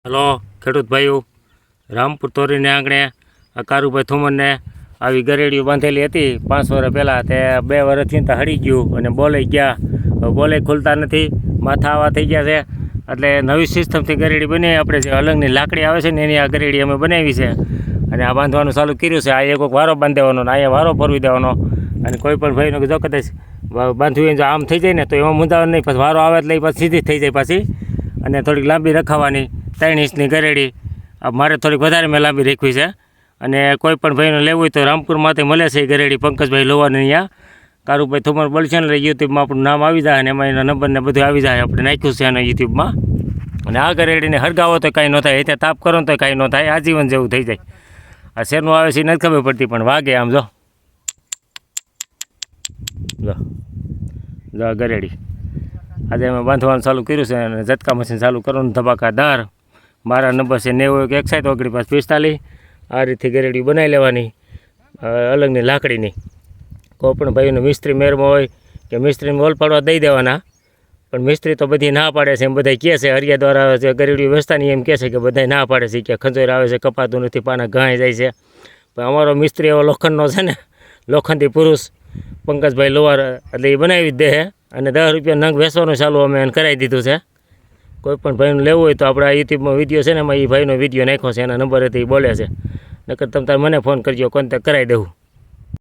Hello ખેડૂત ભાઈઓ, રામપુર તોરીને આંગણે આ કારુભાઈ થોમરને આવી ગરેડીઓ બાંધેલી હતી 5 વર્ષ પહેલાં. તે 2 વર્ષથી તો હળી ગયું અને બોલે ગયા, બોલે ખુલતા નથી, માથા આવા થઈ ગયા છે. એટલે નવી સિસ્ટમથી ગરેડી બની. આપણે જે અલંગની લાકડી આવે છે ને એની આ ગરેડી અમે બનાવી છે અને આ બાંધવાનું ચાલુ કર્યું છે. આ એક વારો બાંધી દેવાનો, અહીંયા વારો ફરવી દેવાનો. અને કોઈ પણ ભાઈનો જો કદાચ બાંધવી જો આમ થઈ જાય ને તો એમાં મુંદાવાનું નહીં, પછી વારો આવે એટલે એ પાછી સીધી થઈ જાય પાછી. અને થોડીક લાંબી રખાવાની 3 ઇંચની ગરેડી મારે થોડીક વધારે મેં લાંબી રાખવી છે. અને કોઈ પણ ભાઈને લેવું હોય તો રામપુરમાંથી મળે છે એ ગરેડી, પંકજભાઈ લોવાની અહીંયા કારુભાઈ થોમર બોલશે ને યુટ્યુબમાં આપણું નામ આવી જાય અને એમાં એના નંબર ને બધું આવી જાય. આપણે નાખ્યું છે એના યુટ્યુબમાં. અને આ ગરેડીને હરગાવો તો કાંઈ ન થાય, એટલે તાપ કરો તો કાંઈ ન થાય, આજીવન જેવું થઈ જાય. આ શેરનું આવે છે એ નથી ખબર પડતી, પણ વાગે આમ જો જો ગરેડી. આજે અમે બાંધવાનું ચાલુ કર્યું છે અને ઝટકા મશીન ચાલુ કરવાનું ધબાકાદાર. મારા નંબર છે 90 61 45 આ રીતથી ગરેડી બનાવી લેવાની અલગની લાકડીની. કોઈ પણ ભાઈનો મિસ્ત્રી મેરમાં હોય કે મિસ્ત્રીને વોલ પાડવા દઈ દેવાના, પણ મિસ્ત્રી તો બધી ના પાડે છે. એમ બધા કહે છે હરિયા દ્વારા જે ગરેડીઓ વેચતાની એમ કહે છે કે બધા ના પાડે છે કે ખંજોર આવે છે, કપાતું નથી, પાના ઘાઈ જાય છે. પણ અમારો મિસ્ત્રી એવો લોખંડનો છે ને, લોખંડી પુરુષ પંકજભાઈ લોવાર, એટલે એ બનાવી જ દે. અને 10 રૂપિયા નંગ વેચવાનું ચાલુ અમે એને કરાવી દીધું છે. કોઈ પણ ભાઈનું લેવું હોય તો આપણે આ યુટ્યુબમાં વિડીયો છે ને એમાં એ ભાઈનો વિડીયો નાખ્યો છે, એના નંબર હતી એ બોલે છે. નકર તમે તારે મને ફોન કરજો, કોન્ટેક્ટ કરાવી દઉં.